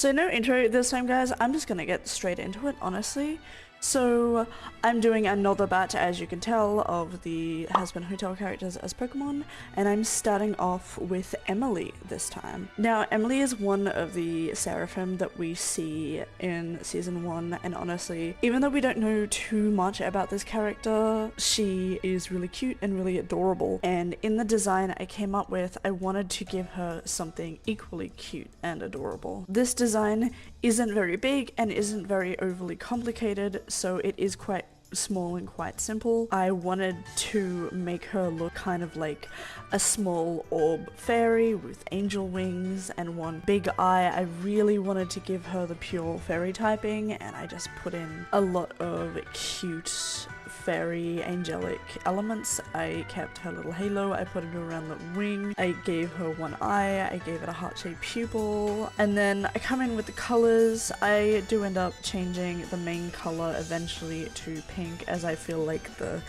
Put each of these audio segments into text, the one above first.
So no intro this time, guys. I'm just gonna get straight into it, honestly. So I'm doing another batch, as you can tell, of the Hazbin Hotel characters as Pokemon, and I'm starting off with Emily this time. Now, Emily is one of the Seraphim that we see in Season 1, and honestly, even though we don't know too much about this character, she is really cute and really adorable, and in the design I came up with, I wanted to give her something equally cute and adorable. This design isn't very big and isn't very overly complicated, so it is quite small and quite simple. I wanted to make her look kind of like a small orb fairy with angel wings and one big eye. I really wanted to give her the pure fairy typing, and I just put in a lot of cute fairy angelic elements. I kept her little halo, I put it around the wing, I gave her one eye, I gave it a heart-shaped pupil, and then I come in with the colors. I do end up changing the main color eventually to pink, as I feel like the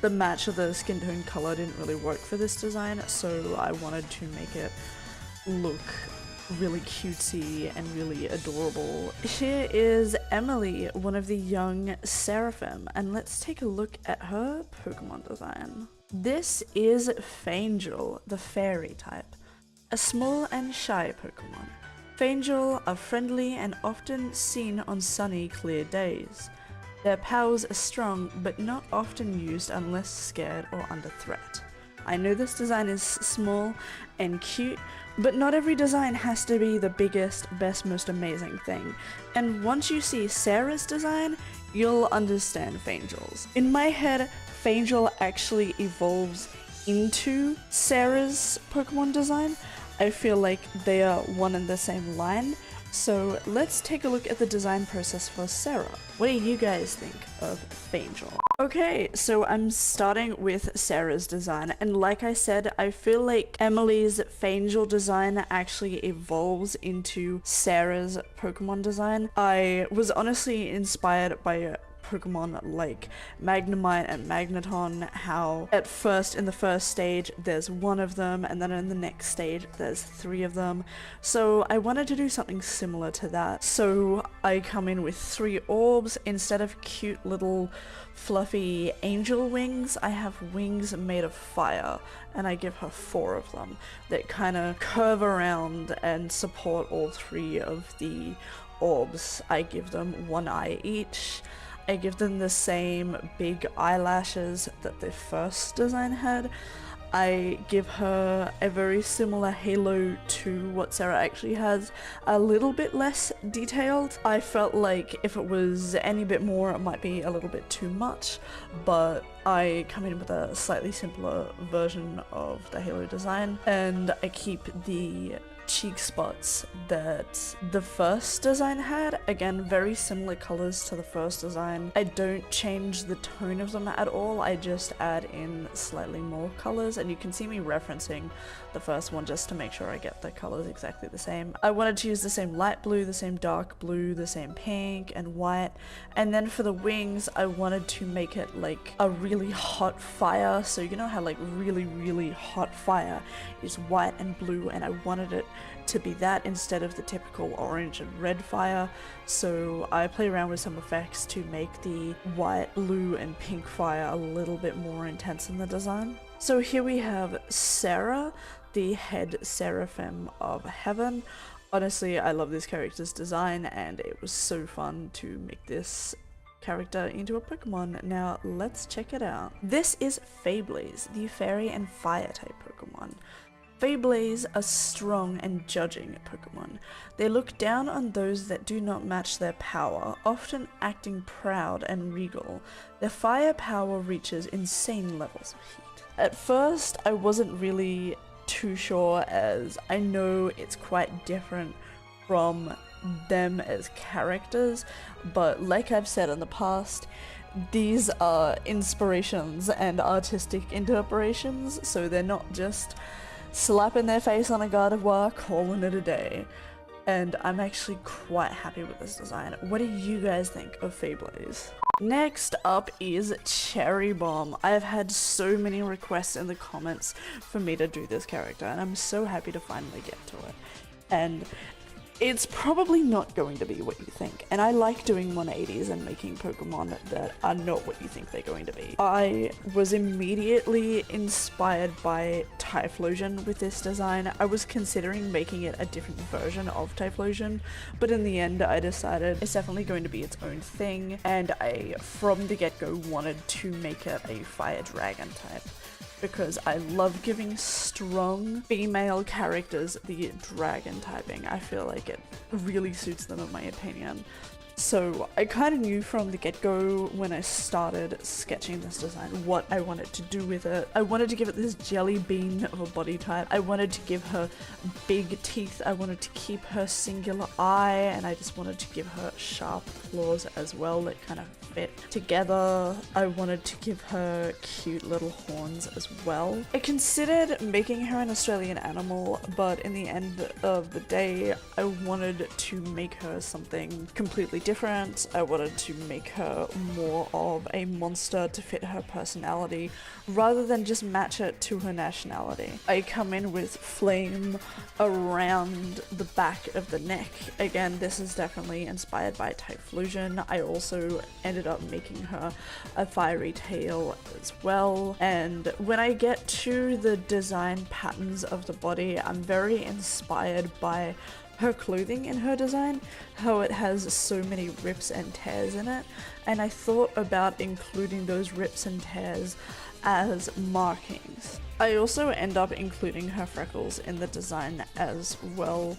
match of the skin tone color didn't really work for this design, so I wanted to make it look really cutesy and really adorable. Here is Emily, one of the young Seraphim, and let's take a look at her Pokemon design. This is Fangel, the fairy type, a small and shy Pokemon. Fangel are friendly and often seen on sunny, clear days. Their powers are strong, but not often used unless scared or under threat. I know this design is small and cute, but not every design has to be the biggest, best, most amazing thing. And once you see Sarah's design, you'll understand Fangel's. In my head, Fangel actually evolves into Sarah's Pokemon design. I feel like they are one and the same line. So let's take a look at the design process for Sarah. What do you guys think of Fangel? Okay, so I'm starting with Sarah's design, and like I said, I feel like Emily's Fangel design actually evolves into Sarah's Pokemon design. I was honestly inspired by Pokemon like Magnemite and Magneton, how at first in the first stage there's one of them, and then in the next stage there's 3 of them. So I wanted to do something similar to that. So I come in with 3 orbs. Instead of cute little fluffy angel wings, I have wings made of fire, and I give her 4 of them that kind of curve around and support all 3 of the orbs. I give them 1 eye each. I give them the same big eyelashes that the first design had. I give her a very similar halo to what Sarah actually has, a little bit less detailed. I felt like if it was any bit more, it might be a little bit too much, but I come in with a slightly simpler version of the halo design, and I keep the cheek spots that the first design had. Again, very similar colors to the first design. I don't change the tone of them at all, I just add in slightly more colors, and you can see me referencing the first one just to make sure I get the colors exactly the same. I wanted to use the same light blue, the same dark blue, the same pink and white, and then for the wings I wanted to make it like a really hot fire. So you know how like really hot fire is white and blue, and I wanted it to be that instead of the typical orange and red fire. So I play around with some effects to make the white, blue and pink fire a little bit more intense in the design. So here we have Sarah, the head Seraphim of Heaven. Honestly, I love this character's design, and it was so fun to make this character into a Pokemon. Now let's check it out. This is Fablaze, the fairy and fire type Pokemon. Fablaze are strong and judging Pokemon. They look down on those that do not match their power, often acting proud and regal. Their fire power reaches insane levels of heat. At first, I wasn't really too sure, as I know it's quite different from them as characters, but like I've said in the past, these are inspirations and artistic interpretations, so they're not just slapping their face on a Gardevoir, calling it a day. And I'm actually quite happy with this design. What do you guys think of Fablaze? Next up is Cherry Bomb. I have had so many requests in the comments for me to do this character, and I'm so happy to finally get to it. And It's probably not going to be what you think, and I like doing 180s and making Pokemon that are not what you think they're going to be. I was immediately inspired by Typhlosion with this design. I was considering making it a different version of Typhlosion, but in the end I decided it's definitely going to be its own thing, and I, from the get-go, wanted to make it a fire dragon type, because I love giving strong female characters the dragon typing. I feel like it really suits them in my opinion. So I kind of knew from the get-go when I started sketching this design what I wanted to do with it. I wanted to give it this jelly bean of a body type. I wanted to give her big teeth. I wanted to keep her singular eye, and I just wanted to give her sharp claws as well that kind of fit together. I wanted to give her cute little horns as well. I considered making her an Australian animal, but in the end of the day, I wanted to make her something completely different. I wanted to make her more of a monster to fit her personality rather than just match it to her nationality. I come in with flame around the back of the neck. Again, this is definitely inspired by Typhlosion. I also ended up making her a fiery tail as well. And when I get to the design patterns of the body, I'm very inspired by her clothing in her design, how it has so many rips and tears in it, and I thought about including those rips and tears as markings. I also end up including her freckles in the design as well.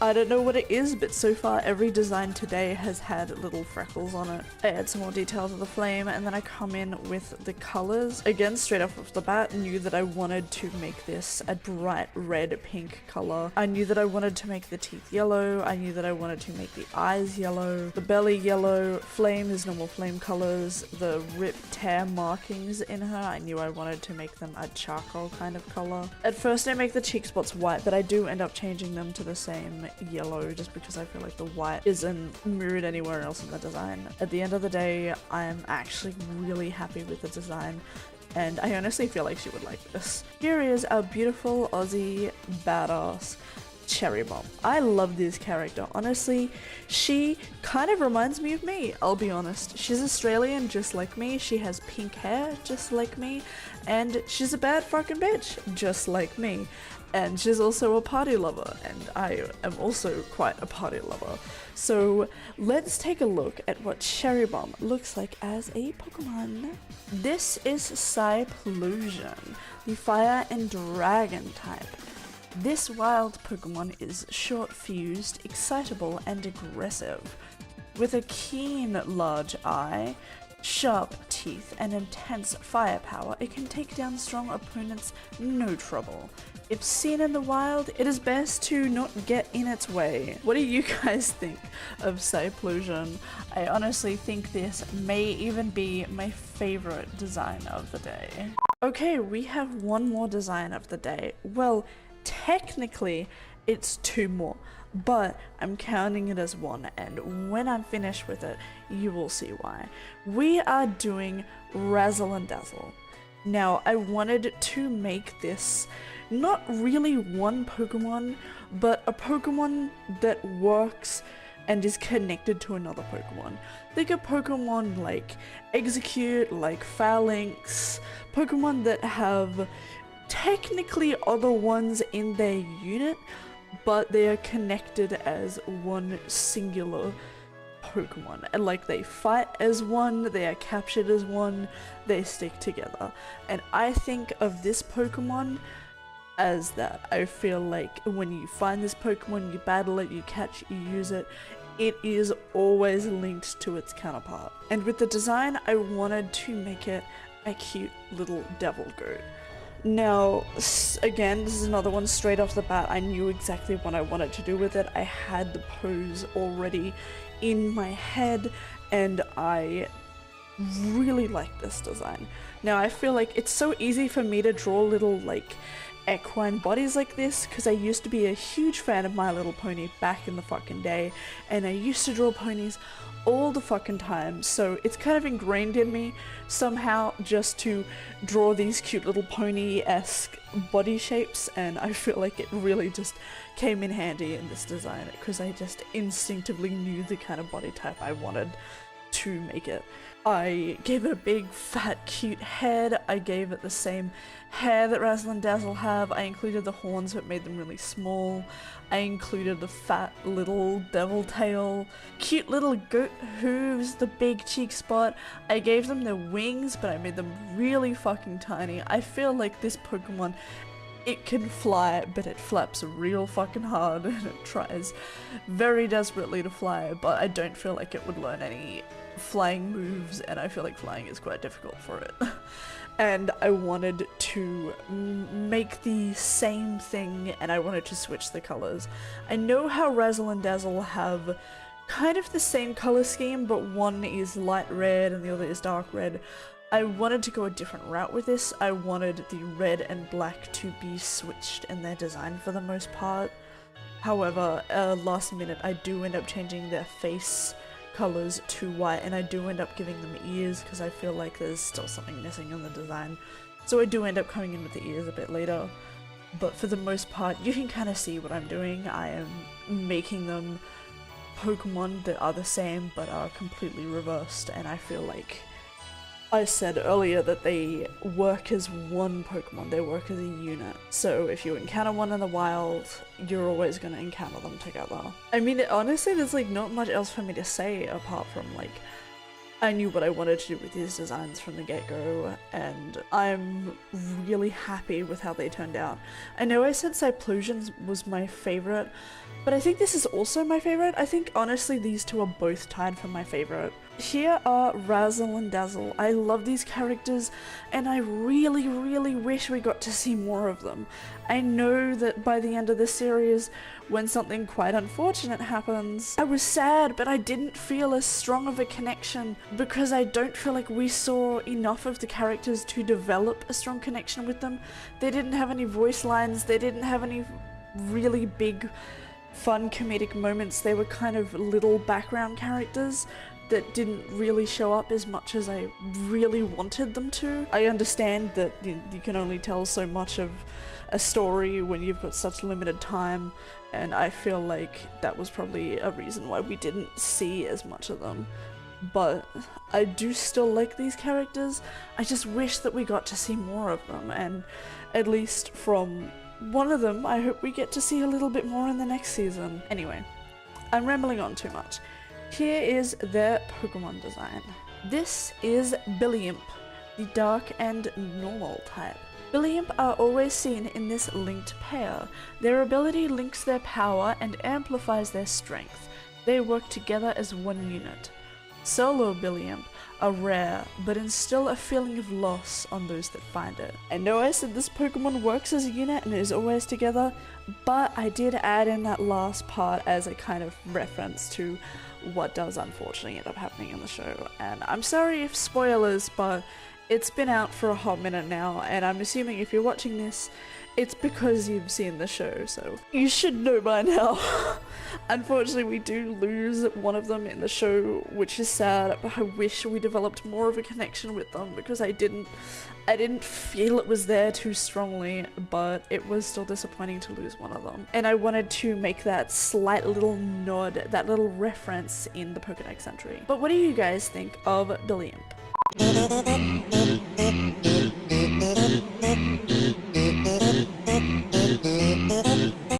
I don't know what it is, but so far every design today has had little freckles on it. I add some more detail to the flame, and then I come in with the colors. Again, straight off the bat, knew that I wanted to make this a bright red pink color. I knew that I wanted to make the teeth yellow. I knew that I wanted to make the eyes yellow, the belly yellow. Flame is normal flame colors. The rip tear markings in her, I knew I wanted to make them a charcoal kind of color. At first I make the cheek spots white, but I do end up changing them to the same yellow just because I feel like the white isn't mirrored anywhere else in the design. At the end of the day, I'm actually really happy with the design, and I honestly feel like she would like this. Here is our beautiful Aussie badass Cherry Bomb. I love this character. Honestly, she kind of reminds me of me, I'll be honest. She's Australian just like me, she has pink hair just like me, and she's a bad fucking bitch just like me. And she's also a party lover, and I am also quite a party lover. So let's take a look at what Cherry Bomb looks like as a Pokemon. This is Cyplusion, the fire and dragon type. This wild Pokemon is short-fused, excitable, and aggressive. With a keen, large eye, sharp teeth, and intense firepower, it can take down strong opponents no trouble. If seen in the wild, it is best to not get in its way. What do you guys think of Cyplusion? I honestly think this may even be my favorite design of the day. Okay, we have one more design of the day. Well, technically it's two more, but I'm counting it as one, and when I'm finished with it, you will see why. We are doing Razzle and Dazzle. Now, I wanted to make this not really one Pokemon, but a Pokemon that works and is connected to another Pokemon. Think of Pokemon like Execute, like Phalanx, Pokemon that have technically other ones in their unit, but they are connected as one singular Pokemon, and like they fight as one, they are captured as one, they stick together. And I think of this Pokemon as that. I feel like when you find this Pokemon, you battle it, you catch, you use it, it is always linked to its counterpart. And with the design, I wanted to make it a cute little devil goat. Now, again, this is another one straight off the bat. I knew exactly what I wanted to do with it. I had the pose already in my head, and I really like this design. Now, I feel like it's so easy for me to draw little, like, equine bodies like this because I used to be a huge fan of My Little Pony back in the fucking day, and I used to draw ponies all the fucking time, so it's kind of ingrained in me somehow just to draw these cute little pony-esque body shapes, and I feel like it really just came in handy in this design because I just instinctively knew the kind of body type I wanted to make it. I gave it a big, fat, cute head. I gave it the same hair that Razzle and Dazzle have. I included the horns but made them really small. I included the fat little devil tail. Cute little goat hooves, the big cheek spot. I gave them their wings, but I made them really fucking tiny. I feel like this Pokemon, it can fly, but it flaps real fucking hard and it tries very desperately to fly, but I don't feel like it would learn any flying moves, and I feel like flying is quite difficult for it. And I wanted to make the same thing, and I wanted to switch the colors. I know how Razzle and Dazzle have kind of the same color scheme, but one is light red and the other is dark red. I wanted to go a different route with this. I wanted the red and black to be switched in their design for the most part. However, last minute I do end up changing their face colors to white, and I do end up giving them ears because I feel like there's still something missing in the design. So I do end up coming in with the ears a bit later. But for the most part, you can kind of see what I'm doing. I am making them Pokemon that are the same but are completely reversed, and I feel like I said earlier that they work as one Pokemon, they work as a unit. So if you encounter one in the wild, you're always going to encounter them together. I mean, honestly, there's like not much else for me to say apart from like, I knew what I wanted to do with these designs from the get-go, and I'm really happy with how they turned out. I know I said Cyplusion was my favorite, but I think this is also my favorite. I think honestly these two are both tied for my favorite. Here are Razzle and Dazzle. I love these characters, and I really, really wish we got to see more of them. I know that by the end of the series, when something quite unfortunate happens, I was sad, but I didn't feel as strong of a connection because I don't feel like we saw enough of the characters to develop a strong connection with them. They didn't have any voice lines, they didn't have any really big, fun comedic moments. They were kind of little background characters that didn't really show up as much as I really wanted them to. I understand that you can only tell so much of a story when you've got such limited time, and I feel like that was probably a reason why we didn't see as much of them. But I do still like these characters. I just wish that we got to see more of them, and at least from one of them, I hope we get to see a little bit more in the next season. Anyway, I'm rambling on too much. Here is their Pokemon design. This is Billyimp, the dark and normal type. Billyimp are always seen in this linked pair. Their ability links their power and amplifies their strength. They work together as one unit. Solo Billyimp are rare, but instill a feeling of loss on those that find it. I know I said this Pokemon works as a unit and is always together, but I did add in that last part as a kind of reference to what does unfortunately end up happening in the show. And I'm sorry if spoilers, but it's been out for a hot minute now, and I'm assuming if you're watching this, it's because you've seen the show, so you should know by now. Unfortunately, we do lose one of them in the show, which is sad. I wish we developed more of a connection with them because I didn't feel it was there too strongly, but it was still disappointing to lose one of them. And I wanted to make that slight little nod, that little reference in the Pokédex entry. But what do you guys think of Billyimp?